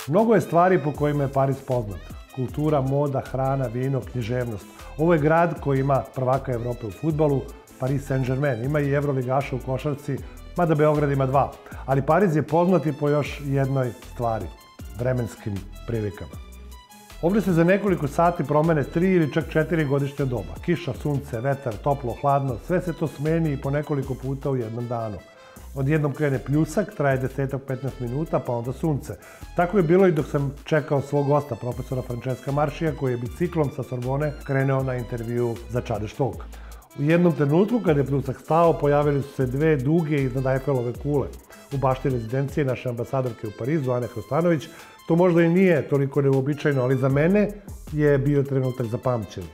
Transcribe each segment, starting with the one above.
Mnogo je stvari po kojima je Pariz poznat. Kultura, moda, hrana, vino, književnost. Ovo je grad koji ima prvaka Evrope u fudbalu, Paris Saint-Germain. Ima i evroligaša u košarci, mada Beograd ima 2. Ali Pariz je poznat i po još jednoj stvari, vremenskim prilikama. Ovdje se za nekoliko sati promene 3 ili čak 4 godišnje doba. Kiša, sunce, vetar, toplo, hladno, sve se to smeni i po nekoliko puta u jednom danu. Odjednom krene pljusak, traje 10-15 minuta, pa onda sunce. Tako je bilo i dok sam čekao svog gosta, profesora Frančeska Maršija, koji je biciklom sa Sorbone krenuo na intervju za Čadež Talk. U jednom trenutku, kada je pljusak stao, pojavili su se 2 duge iznad Eiffelove kule. U bašti rezidencije naše ambasadorke u Parizu, Ane Hrostanović, to možda i nije toliko neuobičajeno, ali za mene je bio trenutak za pamćenje.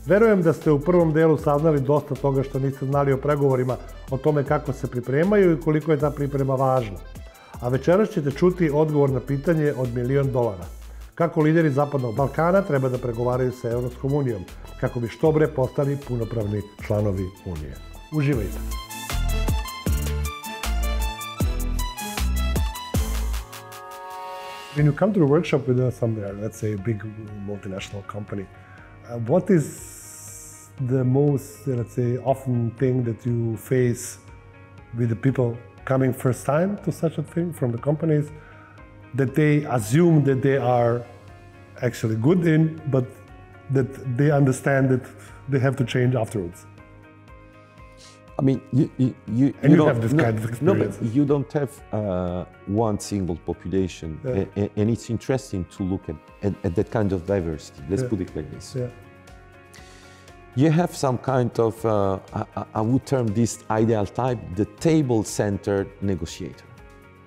Verujem da ste u prvom delu saznali dosta toga što niste znali o pregovorima, o tome kako se pripremaju i koliko je ta priprema važna. A večeras ćete čuti odgovor na pitanje od $1.000.000. Kako lideri zapadnog Balkana treba da pregovaraju sa Evropskom unijom, kako bi što bre postali punopravni članovi unije. Uživajte! When you come to a workshop with somewhere, let's say a big multinational company, what is the most, let's say, often thing that you face with the people coming first time to such a thing from the companies that they assume that they are actually good in, but that they understand that they have to change afterwards? I mean, you don't have this kind of experience. No, but you don't have one single population, and it's interesting to look at that kind of diversity. Let's put it like this. You have some kind of, I would term this ideal type, the table-centered negotiator.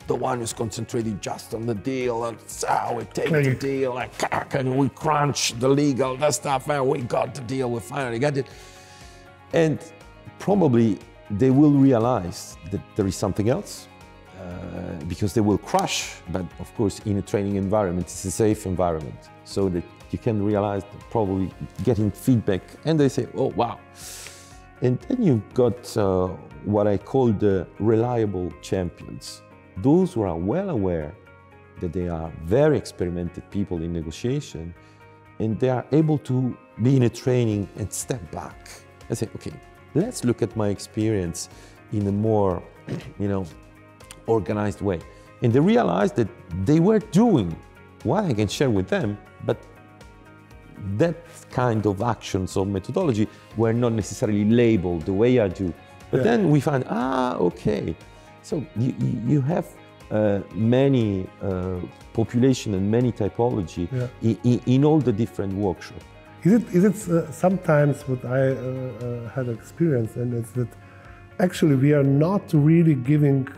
The one who's concentrated just on the deal, and so we take the deal, and we crunch the legal, the stuff, and we got the deal, we finally got it. And probably they will realize that there is something else because they will crush, but of course in a training environment, it's a safe environment, so that you can realize that probably getting feedback and they say, oh wow. And then you've got what I call the reliable champions. Those who are well aware that they are very experimented people in negotiation and they are able to be in a training and step back and say, okay, let's look at my experience in a more, organized way. And they realized that they were doing what I can share with them, but that kind of actions or methodology were not necessarily labeled the way I do. But then we find, okay. So you have many population and many typology in all the different workshops. Is it sometimes what I had experience, and it's that actually we are not really giving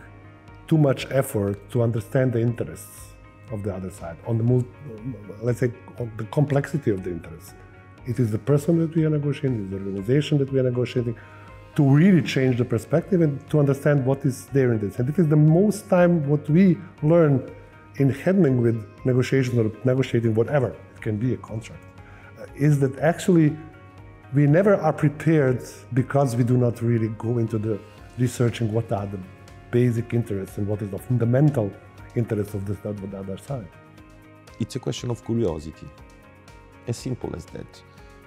too much effort to understand the interests of the other side, on the let's say on the complexity of the interests. It is the person that we are negotiating, it is the organization that we are negotiating, to really change the perspective and to understand what is there in this. And it is the most time what we learn in handling with negotiations or negotiating whatever, it can be a contract, is that actually we never are prepared because we do not really go into the researching what are the basic interests and what is the fundamental interest of the other side. It's a question of curiosity, as simple as that.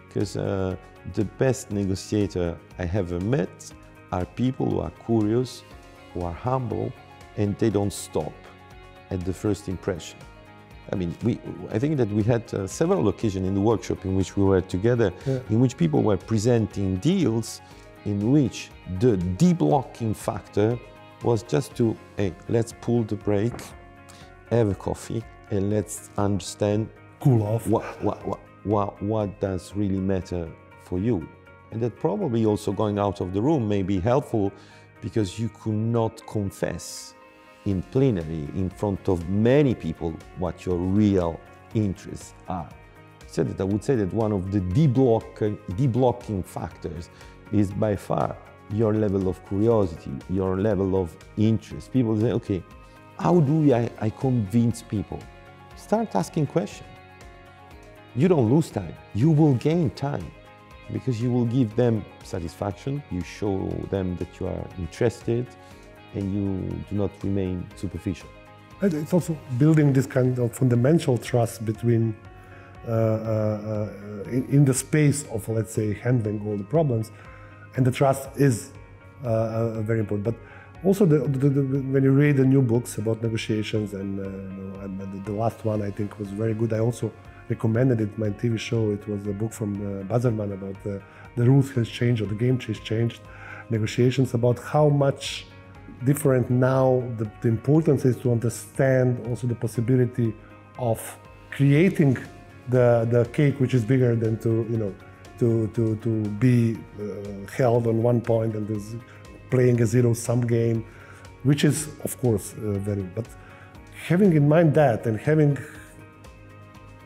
Because the best negotiator I ever met are people who are curious, who are humble, and they don't stop at the first impression. I mean, I think that we had several occasions in the workshop in which we were together, in which people were presenting deals in which the deblocking factor was just to, hey, let's pull the brake, have a coffee, and let's understand cool off. What does really matter for you. And that probably also going out of the room may be helpful because you could not confess in plenary in front of many people what your real interests are. So that I would say that one of the deblocking factors is by far your level of curiosity, your level of interest. People say, okay, how do I convince people? Start asking questions. You don't lose time, you will gain time because you will give them satisfaction, you show them that you are interested and you do not remain superficial. And it's also building this kind of fundamental trust between, in the space of, let's say, handling all the problems. And the trust is very important. But also, when you read the new books about negotiations, and the last one I think was very good. I also recommended it in my TV show. It was a book from Bazarman about the rules has changed, or the game has changed. Negotiations, about how much different now the importance is to understand also the possibility of creating the cake which is bigger than to be held on one point and playing a zero-sum game, which is of course very. But having in mind that, and having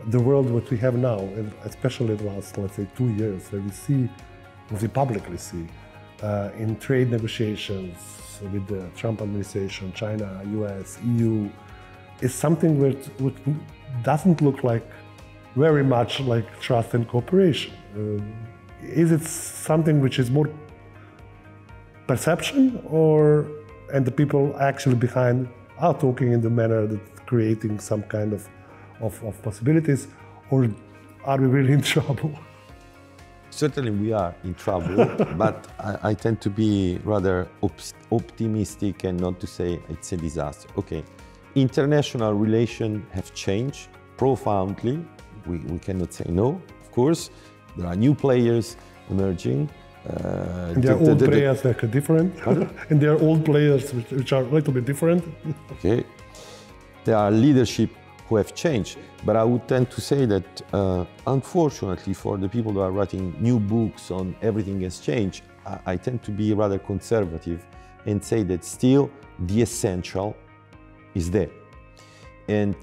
the world what we have now, and especially the last, let's say, 2 years, where we publicly see in trade negotiations with the Trump administration, China, US, EU, is something which doesn't look like very much like trust and cooperation. Is it something which is more perception, and the people actually behind are talking in the manner that creating some kind of possibilities, or are we really in trouble? Certainly we are in trouble, but I tend to be rather optimistic and not to say it's a disaster. Okay, international relations have changed profoundly. We cannot say no, of course. There are new players emerging. And there are old players that are different. And there are old players which are a little bit different. Okay, there are leadership who have changed, but I would tend to say that unfortunately for the people who are writing new books on everything has changed, I tend to be rather conservative and say that still the essential is there. And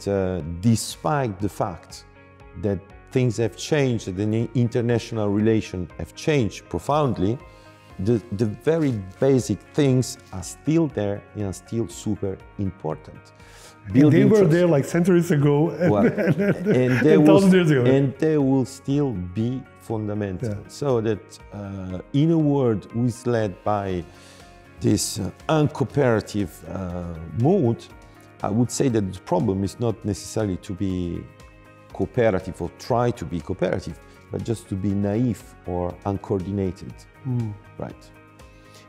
despite the fact that things have changed, that the international relations have changed profoundly, the very basic things are still there and are still super important. And they were there like centuries ago, and thousands years ago. And they will still be fundamental. Yeah. So that in a world who is led by this uncooperative mood, I would say that the problem is not necessarily to be cooperative or try to be cooperative, but just to be naive or uncoordinated. Right.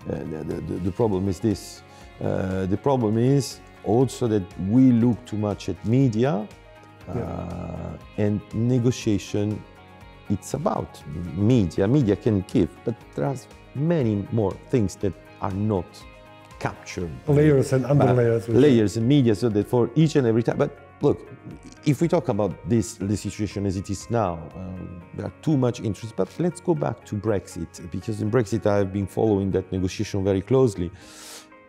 The problem is this. The problem is also that we look too much at media, and negotiation, it's about media. Media can give, but there are many more things that are not captured. Layers and underlayers. Layers in media, so that for each and every time. But look, if we talk about the situation as it is now, there are too much interest. But let's go back to Brexit, because in Brexit I've been following that negotiation very closely.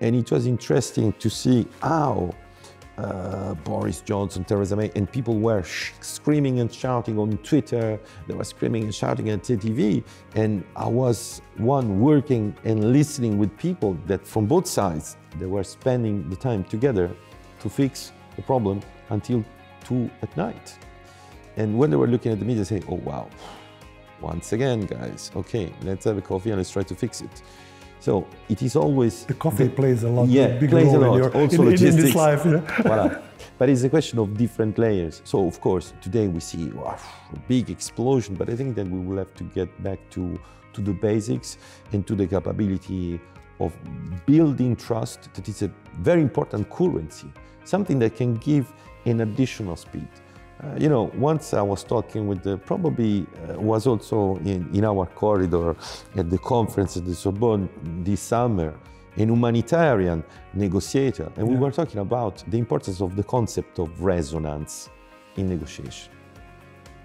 And it was interesting to see how Boris Johnson, Theresa May, and people were screaming and shouting on Twitter. They were screaming and shouting at TV. And I was working and listening with people that from both sides, they were spending the time together to fix the problem until 2 at night. And when they were looking at the media, say, oh wow, once again, guys, okay, let's have a coffee and let's try to fix it. So it is always... The coffee plays a lot. Big plays role a lot. Also logistics. In this life. Yeah. Voilà. But it's a question of different layers. So of course, today we see a big explosion, but I think that we will have to get back to the basics and to the capability of building trust. That is a very important currency, something that can give an additional speed. Once I was talking with probably was also in our corridor at the conference at the Sorbonne this summer, an humanitarian negotiator, and we were talking about the importance of the concept of resonance in negotiation.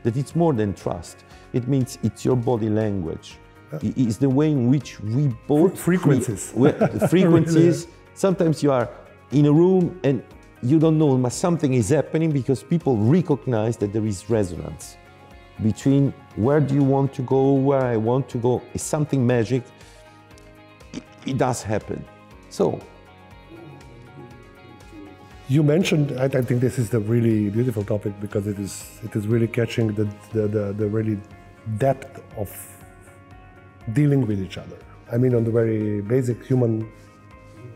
That it's more than trust. It means it's your body language. It's the way in which we both... Frequencies. The frequencies. Sometimes you are in a room and you don't know, but something is happening because people recognize that there is resonance between where do you want to go, where I want to go. It's something magic. It does happen. So, you mentioned, I think this is the really beautiful topic because it is really catching the really depth of dealing with each other. I mean, on the very basic human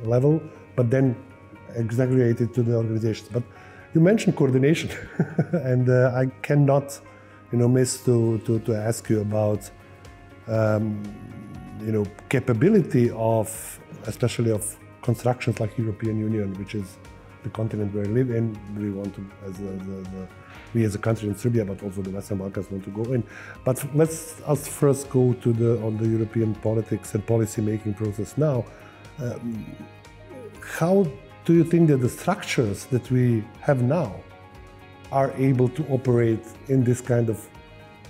level, but then exaggerated to the organizations. But you mentioned coordination, and I cannot, miss to ask you about, capability of, especially of constructions like European Union, which is the continent we live in. We want to, we as a country in Serbia, but also the Western Balkans want to go in. But let's us first go to on the European politics and policy making process now. How do you think that the structures that we have now are able to operate in this kind of,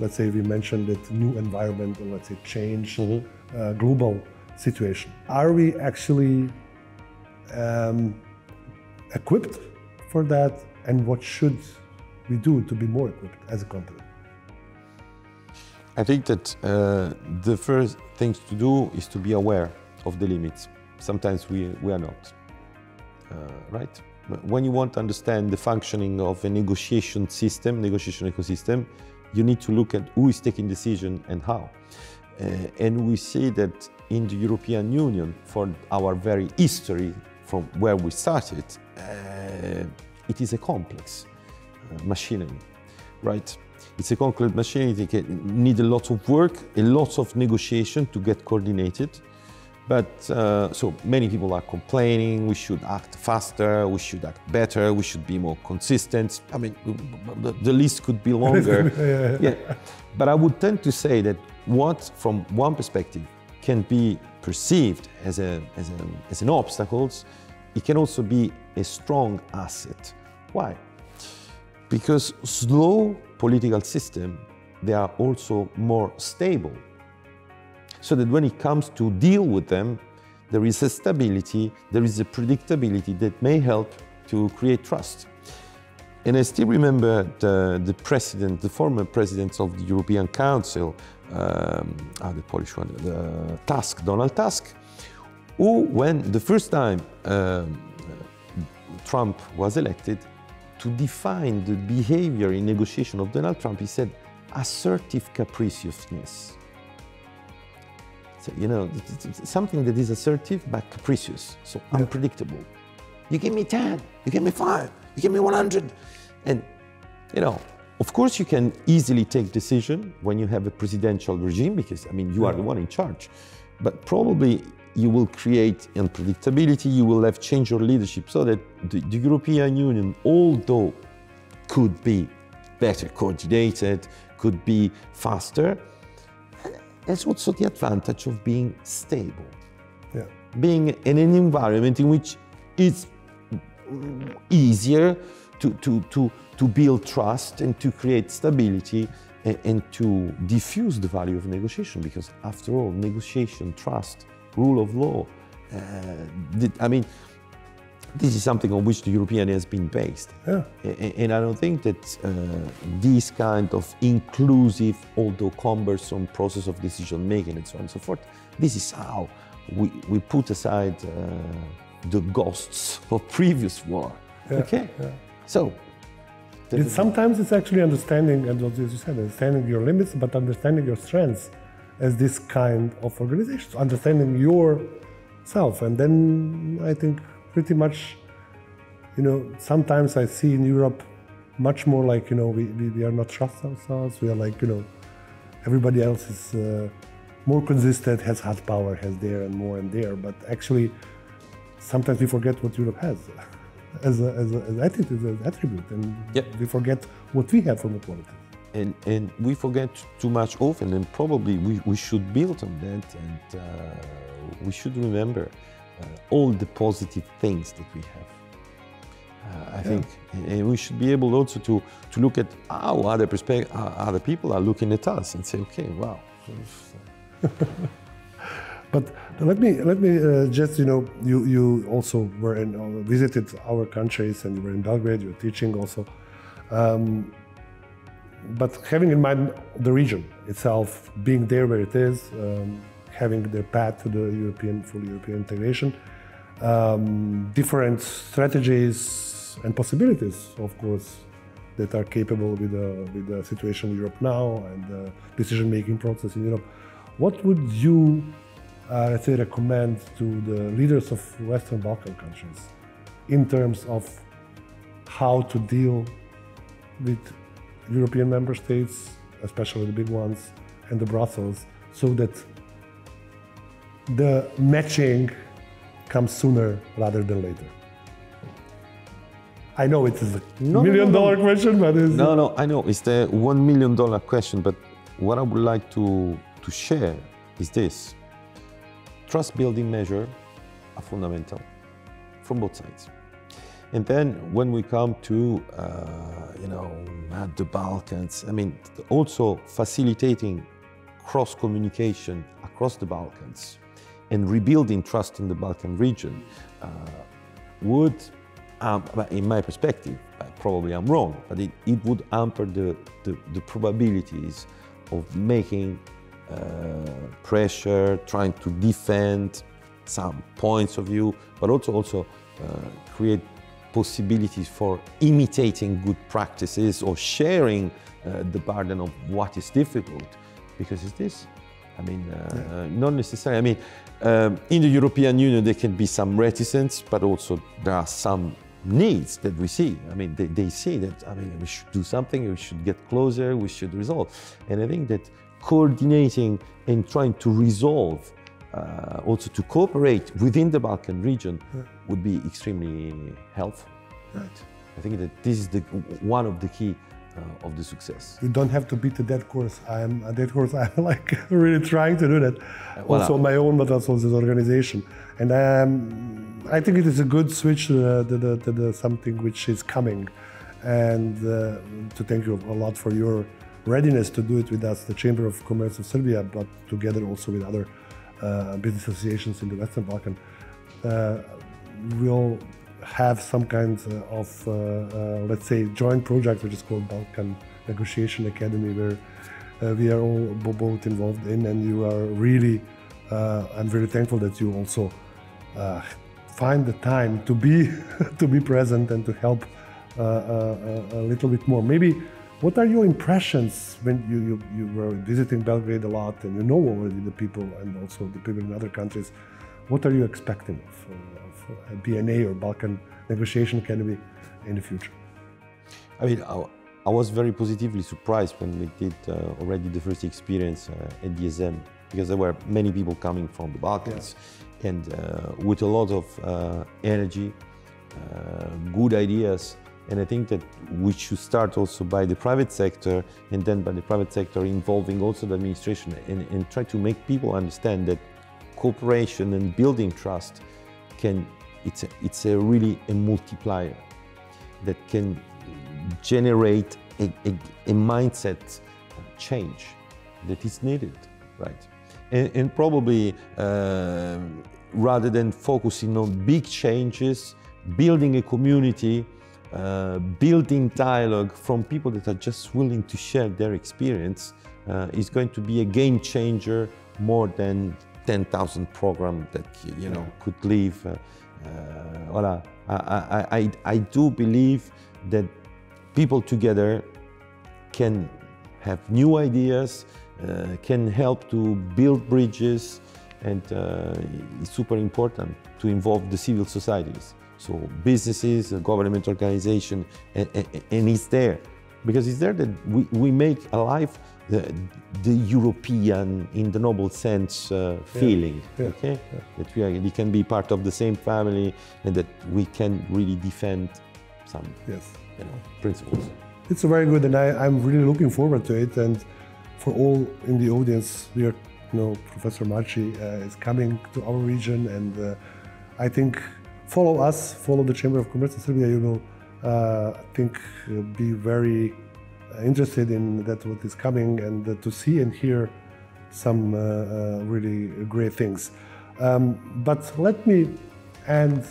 let's say we mentioned it, new environment, or let's say change, global situation? Are we actually equipped for that, and what should we do to be more equipped as a continent? I think that the first thing to do is to be aware of the limits. Sometimes we are not, right? When you want to understand the functioning of a negotiation system, negotiation ecosystem, you need to look at who is taking decision and how. And we see that in the European Union, for our very history, from where we started, it is a complex machinery, right? It's a complex machinery. It needs a lot of work, a lot of negotiation to get coordinated. But so many people are complaining, we should act faster, we should act better, we should be more consistent. I mean, the list could be longer. Yeah. But I would tend to say that what, from one perspective, can be perceived as an obstacle, it can also be a strong asset. Why? Because slow political systems, they are also more stable. So that when it comes to deal with them, there is a stability, there is a predictability that may help to create trust. And I still remember the president, the former president of the European Council, the Polish one, Donald Tusk, who, when the first time Trump was elected, to define the behavior in negotiation of Donald Trump, he said, assertive capriciousness. So, something that is assertive but capricious, so unpredictable. You give me 10, you give me 5, you give me 100. And, of course you can easily take decision when you have a presidential regime, because, you are the one in charge. But probably you will create unpredictability, you will have change your leadership, so that the European Union, although could be better coordinated, could be faster, that's also the advantage of being stable. Yeah. Being in an environment in which it's easier to build trust and to create stability and to diffuse the value of negotiation, because after all, negotiation, trust, rule of law, this is something on which the European has been based. Yeah. And I don't think that this kind of inclusive, although cumbersome process of decision making and so on and so forth, this is how we put aside the ghosts of previous war. Yeah. Okay? Yeah. So, sometimes it's actually understanding, and as you said, understanding your limits, but understanding your strengths as this kind of organization, understanding yourself. And then I think pretty much, sometimes I see in Europe much more like, we are not trust ourselves. We are like, everybody else is more consistent, has hard power, has there and more and there. But actually, sometimes we forget what Europe has as an attitude, as an attribute, and we forget what we have from the quality. And we forget too much often, and probably we should build on that, and we should remember all the positive things that we have. I think, and we should be able also to look at how other people are looking at us and say, okay, wow. But let me just, you also were visited our countries, and you were in Belgrade, you were teaching also. But having in mind the region itself, being there where it is, having their path to the full European integration, different strategies and possibilities, of course, that are capable with the situation in Europe now and the decision-making process in Europe. What would you, let's say, recommend to the leaders of Western Balkan countries in terms of how to deal with European member states, especially the big ones, and the Brussels, so that the matching comes sooner rather than later? I know it is a million-dollar question, but it's... No, I know. It's the $1 million question, but what I would like to share is this. Trust-building measures are fundamental from both sides. And then when we come to, the Balkans, I mean, also facilitating cross-communication across the Balkans and rebuilding trust in the Balkan region would, in my perspective, probably I'm wrong, but it would hamper the probabilities of making pressure, trying to defend some points of view, but also create possibilities for imitating good practices or sharing the burden of what is difficult. Because it's this, I mean, not necessarily, I mean, in the European Union there can be some reticence, but also there are some needs that we see. I mean, they see that, I mean, we should do something, we should get closer, we should resolve. And I think that coordinating and trying to resolve, also to cooperate within the Balkan region would be extremely helpful. Right. I think that this is one of the key of the success. You don't have to beat a dead horse. I'm like really trying to do that, also on my own, but also this organization. And I think it is a good switch to the something which is coming, and to thank you a lot for your readiness to do it with us, the Chamber of Commerce of Serbia, but together also with other business associations in the Western Balkan. We'll have some kind of, let's say, joint project which is called Balkan Negotiation Academy, where we are all both involved in, and you are really, I'm very thankful that you also find the time to be present and to help a little bit more. Maybe, what are your impressions when you were visiting Belgrade a lot, and you know already the people and also the people in other countries? What are you expecting of BNA or Balkan Negotiation Academy in the future? I mean, I was very positively surprised when we did already the first experience at DSM, because there were many people coming from the Balkans, and with a lot of energy, good ideas. And I think that we should start also by the private sector, and then by the private sector involving also the administration, and try to make people understand that cooperation and building trust it's really a multiplier that can generate a mindset change that is needed, right? And probably rather than focusing on big changes, building a community, building dialogue from people that are just willing to share their experience is going to be a game changer more than 10,000 programs that could leave. I do believe that people together can have new ideas, can help to build bridges, and it's super important to involve the civil societies. So businesses, government organization, and it's there. Because it's there that we make alive the European, in the noble sense, feeling, okay? That we can be part of the same family, and that we can really defend some principles. It's very good, and I'm really looking forward to it. And for all in the audience, we are, Professor Marki is coming to our region, and I think follow us, follow the Chamber of Commerce in Serbia. You will, I think, be very interested in that what is coming, and to see and hear some really great things. But let me end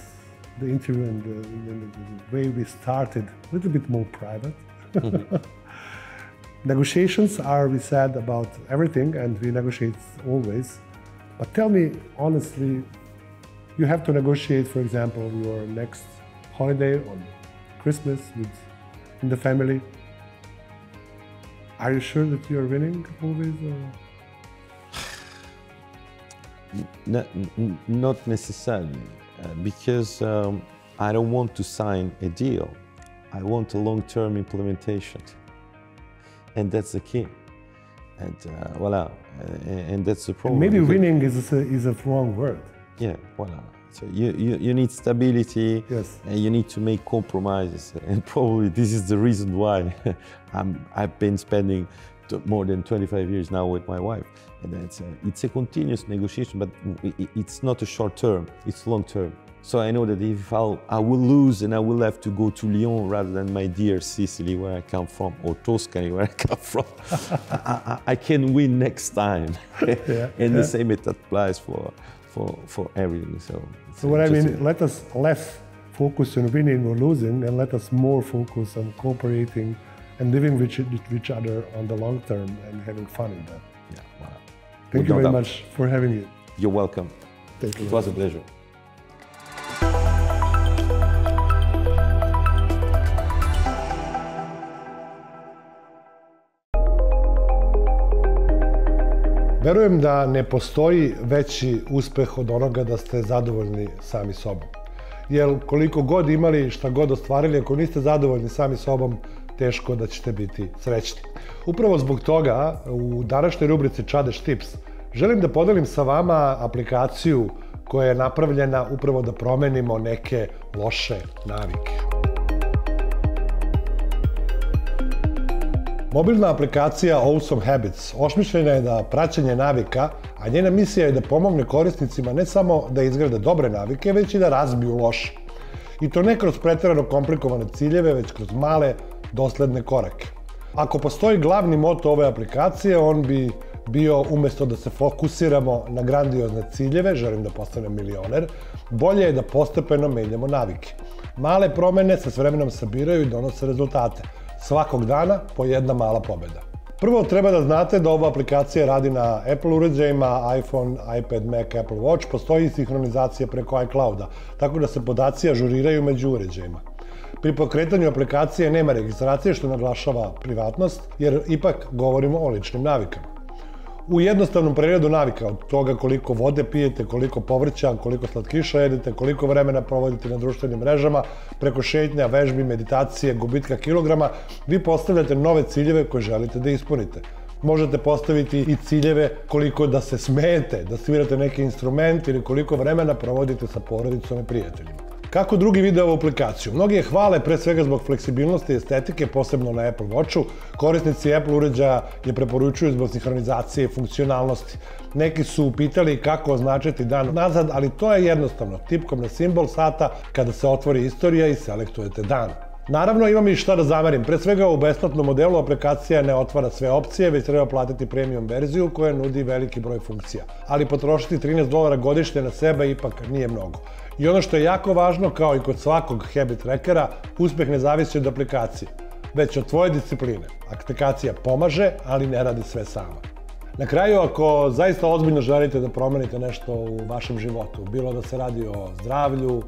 the interview in the way we started, a little bit more private. Negotiations are, we said, about everything, and we negotiate always. But tell me honestly, you have to negotiate, for example, your next holiday on Christmas in the family. Are you sure that you are winning always? Not necessarily, because I don't want to sign a deal. I want a long-term implementation. And that's the key. And voila, and that's the problem. Maybe winning is a wrong word. Yeah, voila. So you need stability, yes. And you need to make compromises. And probably this is the reason why I've been spending more than 25 years now with my wife. And it's a continuous negotiation, but it's not a short term, it's long term. So I know that if I will lose and I will have to go to Lyon rather than my dear Sicily, where I come from, or Tuscany, where I come from, I can win next time. Yeah. And the same it applies for everything. So what I mean, let us less focus on winning or losing, and let us more focus on cooperating and living with each other on the long term and having fun in that. Yeah, well, thank you very much for having me. You're welcome. Thank you. It was a pleasure. Verujem da ne postoji veći uspeh od onoga da ste zadovoljni sami sobom. Jer koliko god imali, šta god ostvarili, ako niste zadovoljni sami sobom, teško da ćete biti srećni. Upravo zbog toga, u današnjoj rubrici Čadež Tips, želim da podelim sa vama aplikaciju koja je napravljena upravo da promenimo neke loše navike. Mobilna aplikacija Awesome Habits osmišljena je da praćenje navika, a njena misija je da pomogne korisnicima ne samo da izgrade dobre navike, već i da razbiju loše. I to ne kroz preterano komplikovane ciljeve, već kroz male, dosledne korake. Ako postoji glavni moto ove aplikacije, on bi bio, umjesto da se fokusiramo na grandiozne ciljeve, želim da postanem milioner, bolje je da postepeno menjamo navike. Male promene se s vremenom sabiraju i donose rezultate. Svakog dana po jedna mala pobjeda. Prvo treba da znate da ova aplikacija radi na Apple uređajima, iPhone, iPad, Mac, Apple Watch, postoji i sinhronizacija preko iClouda, tako da se podaci ažuriraju među uređajima. Pri pokretanju aplikacije nema registracije, što naglašava privatnost, jer ipak govorimo o ličnim navikama. U jednostavnom pregledu navika, od toga koliko vode pijete, koliko povrća, koliko slatkiša jedete, koliko vremena provodite na društvenim mrežama, preko šetnja, vežbi, meditacije, gubitka kilograma, vi postavljate nove ciljeve koje želite da ispunite. Možete postaviti i ciljeve koliko da se smejete, da svirate neki instrument ili koliko vremena provodite sa porodicom i prijateljima. Kako drugi vide ovu aplikaciju? Mnogi je hvale pre svega zbog fleksibilnosti i estetike, posebno na Apple Watchu. Korisnici Apple uređaja je preporučuju zbog sinhronizacije i funkcionalnosti. Neki su pitali kako označiti dan nazad, ali to je jednostavno. Tipkom na simbol sata kada se otvori istorija i selektujete dan. Naravno, imam i šta da zamerim. Pre svega u besplatnom modelu aplikacija ne otvara sve opcije, već treba platiti premium verziju koja nudi veliki broj funkcija. Ali potrošiti $13 godišnje na sebe ipak nije mnogo. I ono što je jako važno, kao i kod svakog habit trackera, uspeh ne zavisi od aplikacije, već od tvoje discipline. Aplikacija pomaže, ali ne radi sve sama. Na kraju, ako zaista ozbiljno želite da promenite nešto u vašem životu, bilo da se radi o zdravlju,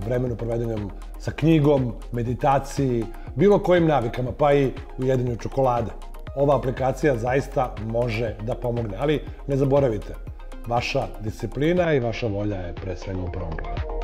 vremenu provedenom sa knjigom, meditaciji, bilo kojim navikama, pa i u jedenju čokolade, ova aplikacija zaista može da pomogne. Ali ne zaboravite, vaša disciplina i vaša volja je pre svega u prvom planu.